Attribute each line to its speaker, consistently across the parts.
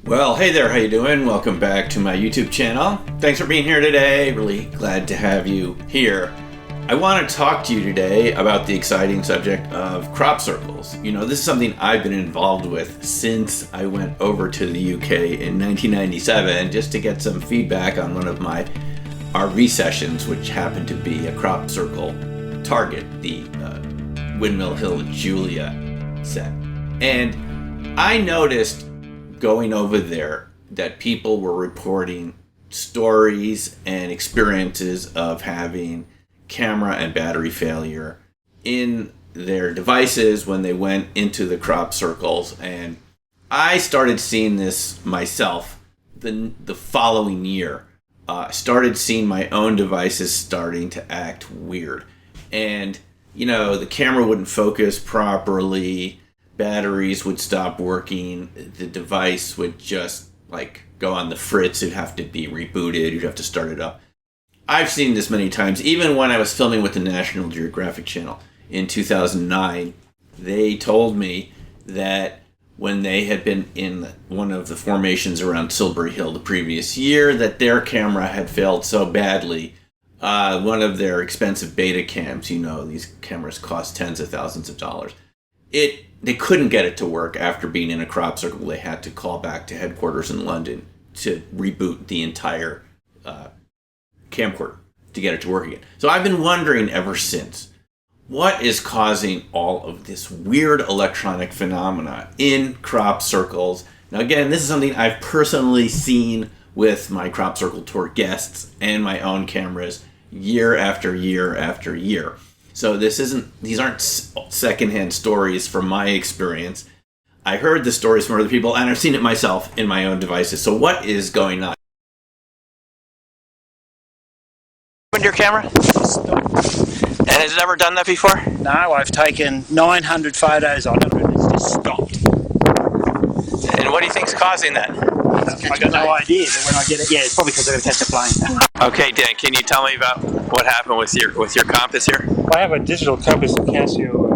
Speaker 1: Well, hey there, how you doing? Welcome back to my YouTube channel. Thanks for being here today. Really glad to have you here. I want to talk to you today about the exciting subject of crop circles. You know, this is something I've been involved with since I went over to the UK in 1997 just to get some feedback on one of my RV sessions, which happened to be a crop circle target, the Windmill Hill Julia set. And I noticed going over there that people were reporting stories and experiences of having camera and battery failure in their devices when they went into the crop circles. And I started seeing this myself the following year. Started seeing my own devices starting to act weird. And, you know, the camera wouldn't focus properly. Batteries would stop working. The device would just go on the fritz. It'd have to be rebooted. You'd have to start it up. I've seen this many times. Even when I was filming with the National Geographic Channel in 2009, they told me that when they had been in one of the formations around Silbury Hill the previous year, that their camera had failed so badly. One of their expensive beta cams, you know, these cameras cost tens of thousands of dollars. They couldn't get it to work after being in a crop circle. They had to call back to headquarters in London to reboot the entire camcorder to get it to work again. So I've been wondering ever since, what is causing all of this weird electronic phenomena in crop circles? Now again, this is something I've personally seen with my crop circle tour guests and my own cameras year after year after year. So these aren't secondhand stories from my experience. I heard the stories from other people and I've seen it myself in my own devices. So what is going on?
Speaker 2: Your camera? And has it ever done that before?
Speaker 3: No, I've taken 900 photos on it and it's just stopped.
Speaker 2: And what do you think's causing that?
Speaker 3: I got no idea, but when I get it, yeah, it's probably because I'm going to catch a plane.
Speaker 2: Okay, Dan, can you tell me about what happened with your compass here?
Speaker 4: Well, I have a digital compass, a Casio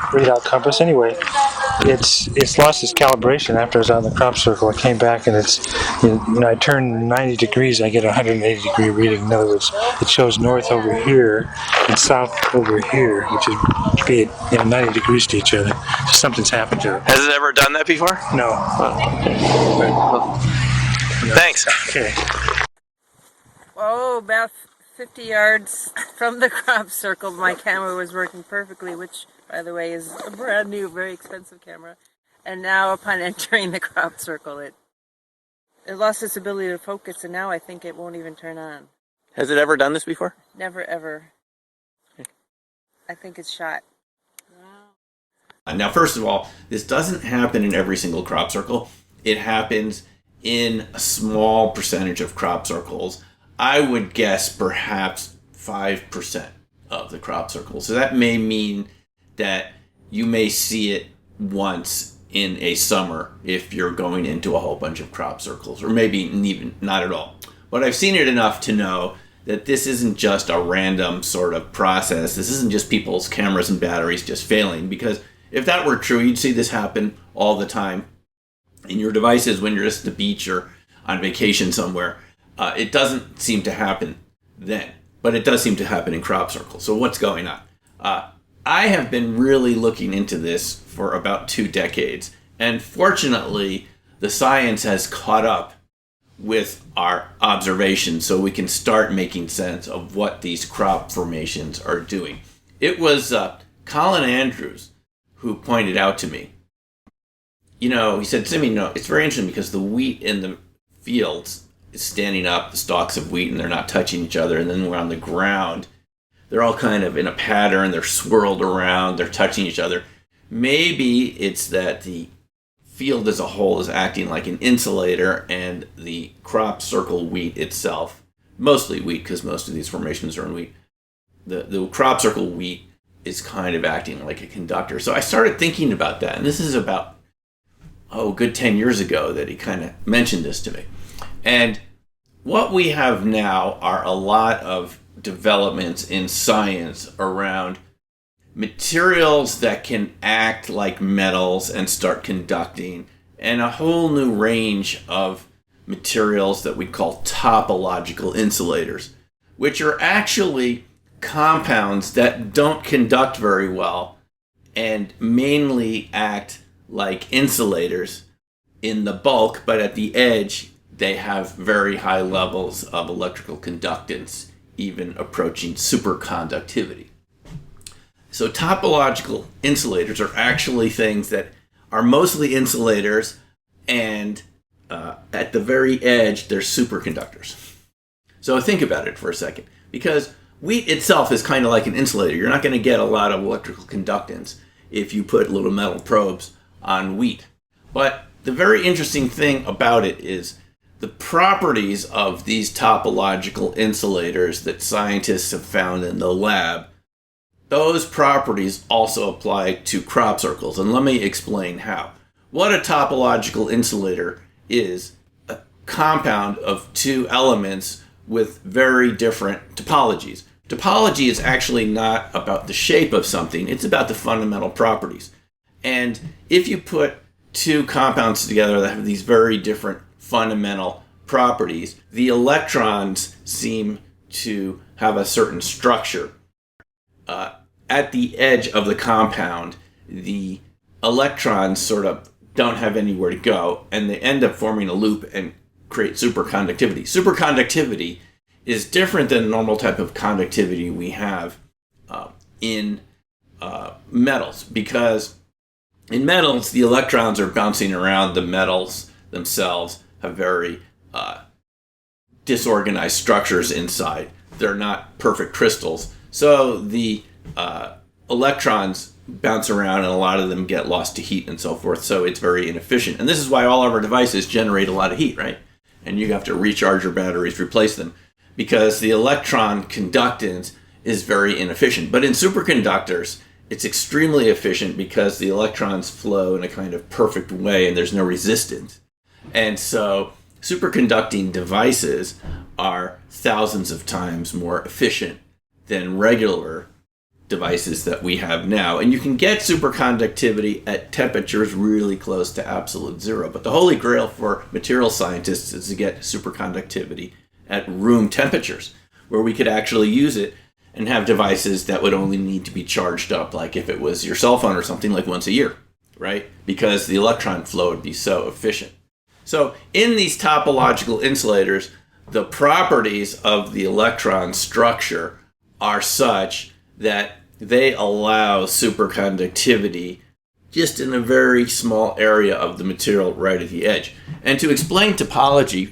Speaker 4: readout compass. Anyway, it's lost its calibration after I was out in the crop circle. I came back and I turned 90 degrees, I get a 180 degree reading. In other words, it shows north over here and south over here, which is be 90 degrees to each other. So something's happened to it.
Speaker 2: Has it ever done that before?
Speaker 4: No.
Speaker 2: Thanks.
Speaker 4: Okay.
Speaker 5: Oh, about 50 yards from the crop circle, my camera was working perfectly, which, by the way, is a brand new, very expensive camera. And now, upon entering the crop circle, it lost its ability to focus, and now I think it won't even turn on.
Speaker 2: Has it ever done this before?
Speaker 5: Never, ever. I think it's shot.
Speaker 1: Now, first of all, this doesn't happen in every single crop circle. It happens in a small percentage of crop circles. I would guess perhaps 5% of the crop circles. So that may mean that you may see it once in a summer if you're going into a whole bunch of crop circles, or maybe even not at all. But I've seen it enough to know that this isn't just a random sort of process. This isn't just people's cameras and batteries just failing, because if that were true, you'd see this happen all the time in your devices when you're just at the beach or on vacation somewhere. It doesn't seem to happen then, but it does seem to happen in crop circles. So what's going on? I have been really looking into this for about 2 decades, and fortunately, the science has caught up with our observations so we can start making sense of what these crop formations are doing. It was Colin Andrews who pointed out to me, you know, he said, Timmy, no, it's very interesting because the wheat in the fields is standing up, the stalks of wheat, and they're not touching each other. And then we're on the ground, they're all kind of in a pattern, they're swirled around, they're touching each other. Maybe it's that the field as a whole is acting like an insulator, and the crop circle wheat itself, mostly wheat because most of these formations are in wheat, the crop circle wheat is kind of acting like a conductor. So I started thinking about that, and this is about, a good 10 years ago that he kind of mentioned this to me. And what we have now are a lot of developments in science around materials that can act like metals and start conducting, and a whole new range of materials that we call topological insulators, which are actually compounds that don't conduct very well and mainly act like insulators in the bulk, but at the edge they have very high levels of electrical conductance, even approaching superconductivity. So topological insulators are actually things that are mostly insulators, and at the very edge, they're superconductors. So think about it for a second, because wheat itself is kind of like an insulator. You're not going to get a lot of electrical conductance if you put little metal probes on wheat. But the very interesting thing about it is the properties of these topological insulators that scientists have found in the lab. Those properties also apply to crop circles, and let me explain how. What a topological insulator is a compound of two elements with very different topologies. Topology is actually not about the shape of something, it's about the fundamental properties. And if you put two compounds together that have these very different fundamental properties, the electrons seem to have a certain structure. At the edge of the compound, the electrons sort of don't have anywhere to go, and they end up forming a loop and create superconductivity. Superconductivity is different than the normal type of conductivity we have in metals, because in metals, the electrons are bouncing around. The metals themselves have very disorganized structures inside. They're not perfect crystals. So the electrons bounce around, and a lot of them get lost to heat and so forth. So it's very inefficient. And this is why all of our devices generate a lot of heat, right? And you have to recharge your batteries, replace them, because the electron conductance is very inefficient. But in superconductors, it's extremely efficient because the electrons flow in a kind of perfect way and there's no resistance. And so superconducting devices are thousands of times more efficient than regular devices that we have now. And you can get superconductivity at temperatures really close to absolute zero. But the holy grail for material scientists is to get superconductivity at room temperatures, where we could actually use it and have devices that would only need to be charged up, like if it was your cell phone or something, like once a year, right? Because the electron flow would be so efficient. So in these topological insulators, the properties of the electron structure are such that they allow superconductivity just in a very small area of the material right at the edge. And to explain topology,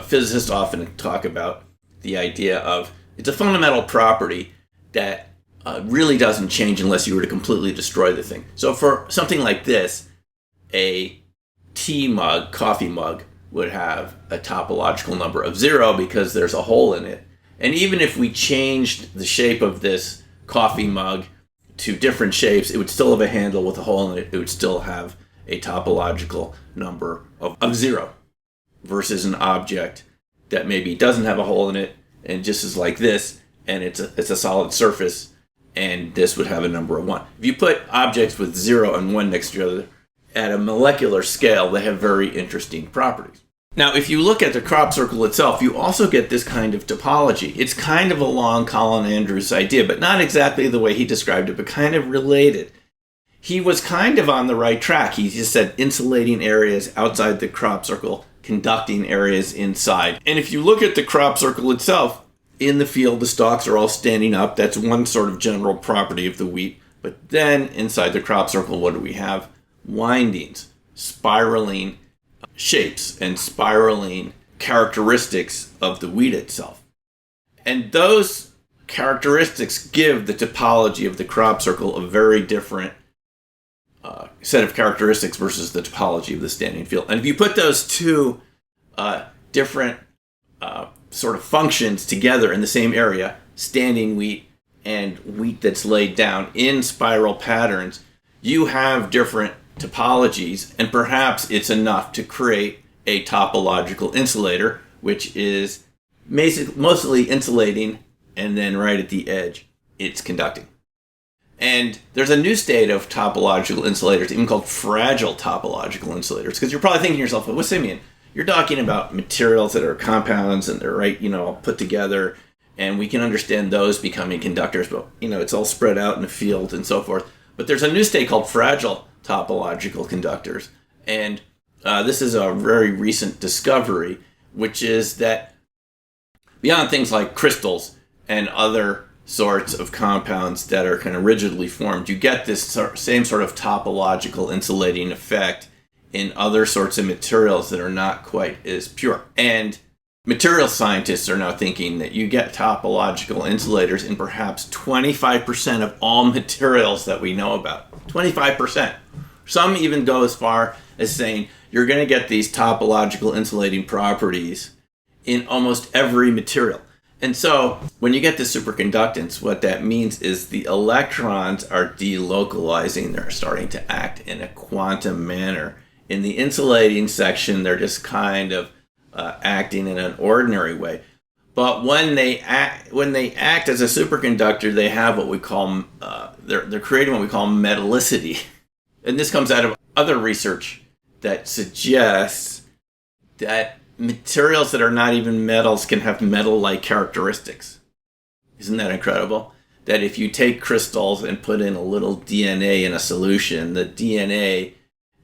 Speaker 1: physicists often talk about the idea of it's a fundamental property that really doesn't change unless you were to completely destroy the thing. So for something like this, a tea mug, coffee mug, would have a topological number of 0 because there's a hole in it. And even if we changed the shape of this coffee mug to different shapes, it would still have a handle with a hole in it. It would still have a topological number of 0 versus an object that maybe doesn't have a hole in it and just is like this, and it's a solid surface, and this would have a number of 1. If you put objects with 0 and 1 next to each other at a molecular scale, they have very interesting properties. Now, if you look at the crop circle itself, you also get this kind of topology. It's kind of along Colin Andrews' idea, but not exactly the way he described it, but kind of related. He was kind of on the right track. He just said insulating areas outside the crop circle, conducting areas inside. And if you look at the crop circle itself, in the field, the stalks are all standing up. That's one sort of general property of the wheat. But then inside the crop circle, what do we have? Windings, spiraling shapes, and spiraling characteristics of the wheat itself. And those characteristics give the topology of the crop circle a very different set of characteristics versus the topology of the standing field. And if you put those two different sort of functions together in the same area, standing wheat and wheat that's laid down in spiral patterns, you have different topologies, and perhaps it's enough to create a topological insulator, which is mostly insulating, and then right at the edge, it's conducting. And there's a new state of topological insulators, even called fragile topological insulators. Because you're probably thinking to yourself, well, what's that mean? You're talking about materials that are compounds and they're all put together, and we can understand those becoming conductors, but it's all spread out in the field and so forth. But there's a new state called fragile topological conductors, and this is a very recent discovery, which is that beyond things like crystals and other sorts of compounds that are kind of rigidly formed, you get this same sort of topological insulating effect in other sorts of materials that are not quite as pure. And material scientists are now thinking that you get topological insulators in perhaps 25% of all materials that we know about. 25%. Some even go as far as saying you're going to get these topological insulating properties in almost every material. And so when you get the superconductance, what that means is the electrons are delocalizing. They're starting to act in a quantum manner. In the insulating section, they're just kind of acting in an ordinary way. But when they act as a superconductor, they have what we call they're creating what we call metallicity, and this comes out of other research that suggests that materials that are not even metals can have metal-like characteristics. Isn't that incredible? That if you take crystals and put in a little DNA in a solution, the DNA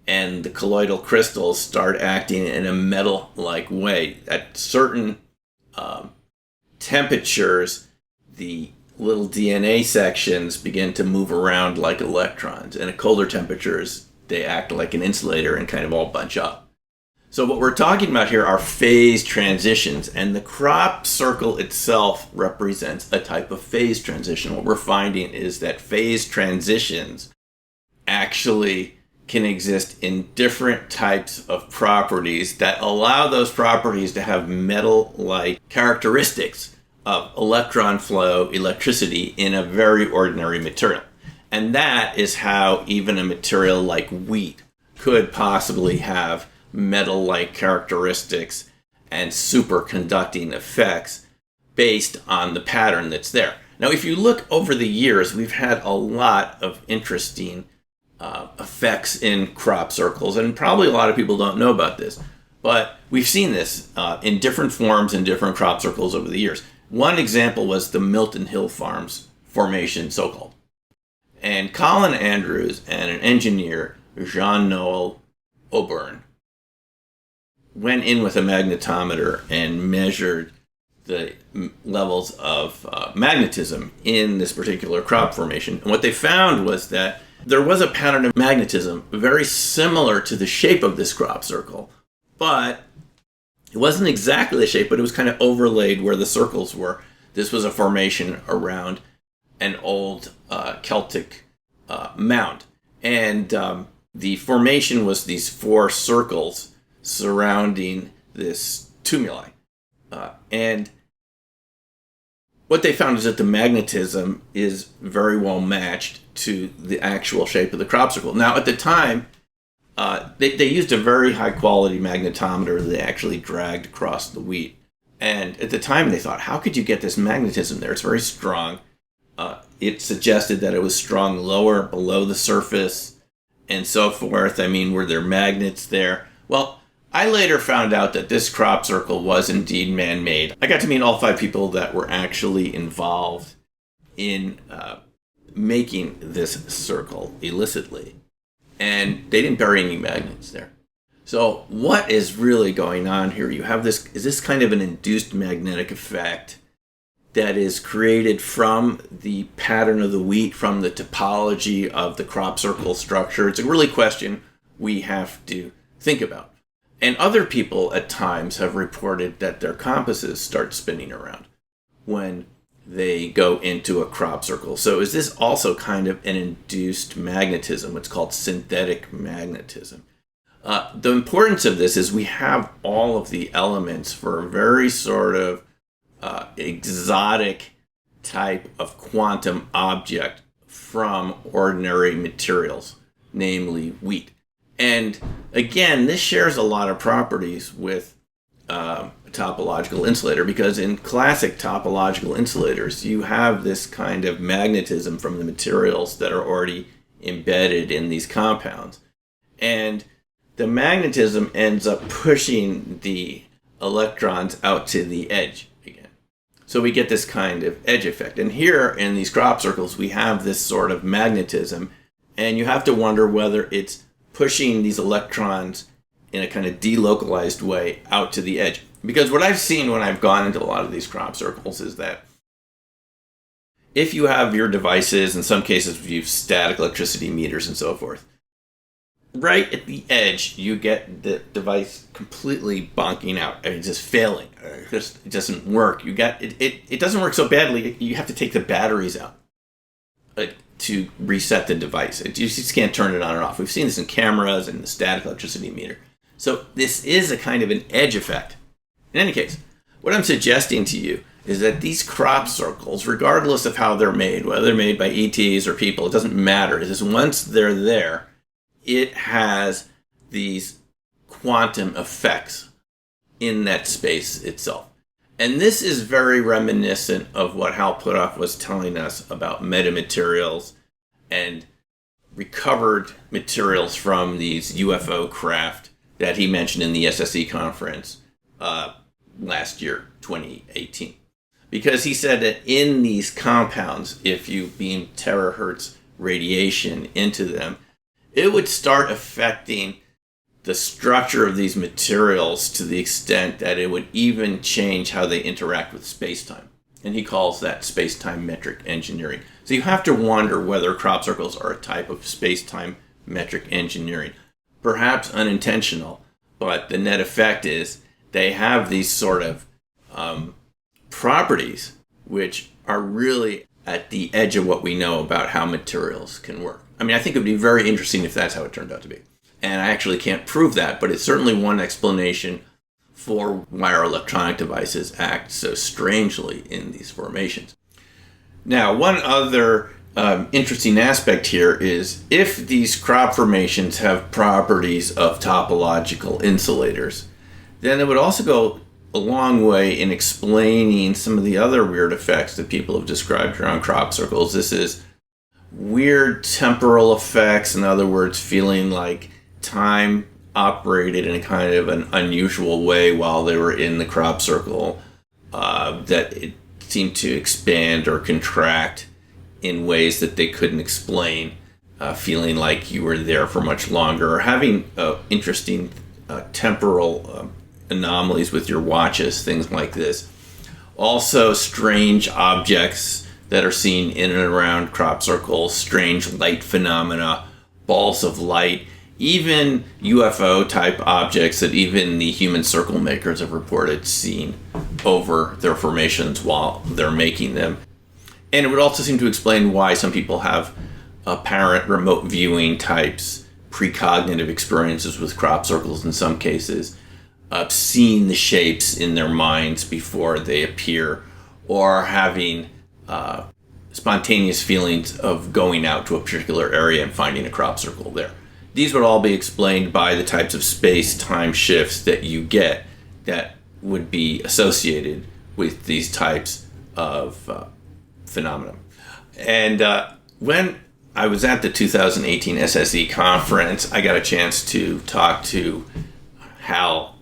Speaker 1: and the colloidal crystals start acting in a metal-like way. At certain temperatures, the little DNA sections begin to move around like electrons. And at colder temperatures, they act like an insulator and kind of all bunch up. So what we're talking about here are phase transitions, and the crop circle itself represents a type of phase transition. What we're finding is that phase transitions actually can exist in different types of properties that allow those properties to have metal-like characteristics of electron flow, electricity in a very ordinary material. And that is how even a material like wheat could possibly have metal-like characteristics and superconducting effects based on the pattern that's there. Now, if you look over the years, we've had a lot of interesting effects in crop circles, and probably a lot of people don't know about this, but we've seen this in different forms in different crop circles over the years. One example was the Milton Hill Farms formation, so-called. And Colin Andrews and an engineer, Jean-Noel Aubin, went in with a magnetometer and measured the levels of magnetism in this particular crop formation. And what they found was that there was a pattern of magnetism very similar to the shape of this crop circle, but it wasn't exactly the shape, but it was kind of overlaid where the circles were. This was a formation around an old Celtic mound. And the formation was these four circles surrounding this tumuli. And what they found is that the magnetism is very well matched to the actual shape of the crop circle. Now, at the time, they used a very high-quality magnetometer that they actually dragged across the wheat. And at the time, they thought, how could you get this magnetism there? It's very strong. It suggested that it was strong lower, below the surface, and so forth. I mean, were there magnets there? Well, I later found out that this crop circle was indeed man-made. I got to meet all 5 people that were actually involved in making this circle illicitly. And they didn't bury any magnets there. So what is really going on here? You have this, is this kind of an induced magnetic effect that is created from the pattern of the wheat, from the topology of the crop circle structure? It's a really question we have to think about. And other people at times have reported that their compasses start spinning around when they go into a crop circle. So is this also kind of an induced magnetism, what's called synthetic magnetism? The importance of this is we have all of the elements for a very sort of exotic type of quantum object from ordinary materials, namely wheat. And again, this shares a lot of properties with topological insulator, because in classic topological insulators, you have this kind of magnetism from the materials that are already embedded in these compounds. And the magnetism ends up pushing the electrons out to the edge again. So we get this kind of edge effect. And here in these crop circles, we have this sort of magnetism, and you have to wonder whether it's pushing these electrons in a kind of delocalized way out to the edge. Because what I've seen when I've gone into a lot of these crop circles is that if you have your devices, in some cases you have static electricity meters and so forth, right at the edge you get the device completely bonking out. I mean, just failing. It doesn't work. It doesn't work so badly, you have to take the batteries out to reset the device. You just can't turn it on and off. We've seen this in cameras and the static electricity meter. So this is a kind of an edge effect. In any case, what I'm suggesting to you is that these crop circles, regardless of how they're made, whether they're made by ETs or people, it doesn't matter. It's just once they're there, it has these quantum effects in that space itself. And this is very reminiscent of what Hal Puthoff was telling us about metamaterials and recovered materials from these UFO craft that he mentioned in the SSE conference last year, 2018. Because he said that in these compounds, if you beam terahertz radiation into them, it would start affecting the structure of these materials to the extent that it would even change how they interact with space-time. And he calls that space-time metric engineering. So you have to wonder whether crop circles are a type of space-time metric engineering. Perhaps unintentional, but the net effect is they have these sort of properties which are really at the edge of what we know about how materials can work. I mean, I think it would be very interesting if that's how it turned out to be. And I actually can't prove that, but it's certainly one explanation for why our electronic devices act so strangely in these formations. Now, one other interesting aspect here is if these crop formations have properties of topological insulators, then it would also go a long way in explaining some of the other weird effects that people have described around crop circles. This is weird temporal effects, in other words, feeling like time operated in a kind of an unusual way while they were in the crop circle, that it seemed to expand or contract in ways that they couldn't explain, feeling like you were there for much longer, or having interesting temporal anomalies with your watches, things like this. Also, strange objects that are seen in and around crop circles, strange light phenomena, balls of light, even UFO type objects that even the human circle makers have reported seeing over their formations while they're making them. And it would also seem to explain why some people have apparent remote viewing types, precognitive experiences with crop circles in some cases, seeing the shapes in their minds before they appear, or having spontaneous feelings of going out to a particular area and finding a crop circle there. These would all be explained by the types of space-time shifts that you get that would be associated with these types of phenomena. And when I was at the 2018 SSE conference, I got a chance to talk to Hal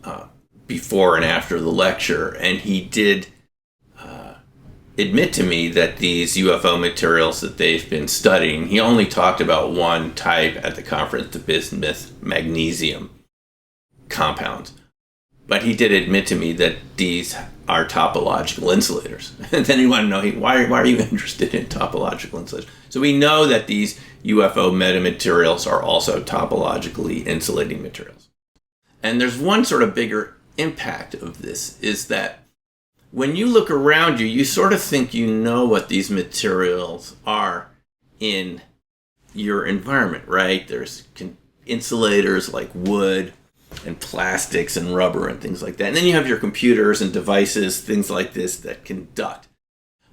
Speaker 1: before and after the lecture, and he did admit to me that these UFO materials that they've been studying, he only talked about one type at the conference, the bismuth magnesium compounds. But he did admit to me that these are topological insulators. And then he wanted to know, why are you interested in topological insulators? So we know that these UFO metamaterials are also topologically insulating materials. And there's one sort of bigger impact of this, is that when you look around you, you sort of think you know what these materials are in your environment, right? There's insulators like wood and plastics and rubber and things like that. And then you have your computers and devices, things like this that conduct.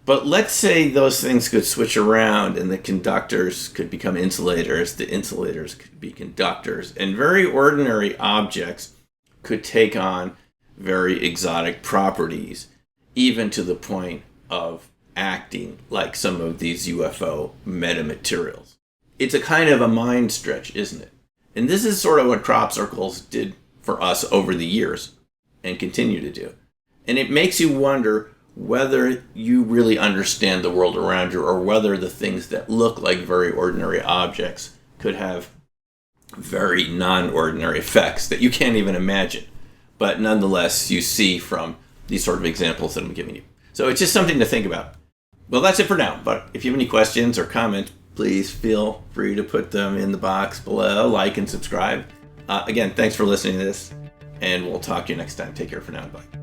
Speaker 1: But let's say those things could switch around and the conductors could become insulators, the insulators could be conductors, and very ordinary objects could take on very exotic properties, even to the point of acting like some of these UFO metamaterials. It's a kind of a mind stretch, isn't it? And this is sort of what crop circles did for us over the years and continue to do. And it makes you wonder whether you really understand the world around you, or whether the things that look like very ordinary objects could have very non-ordinary effects that you can't even imagine. But nonetheless, you see from these sort of examples that I'm giving you. So it's just something to think about. Well, that's it for now. But if you have any questions or comments, please feel free to put them in the box below. Like and subscribe. Again, thanks for listening to this, and we'll talk to you next time. Take care for now. Bye.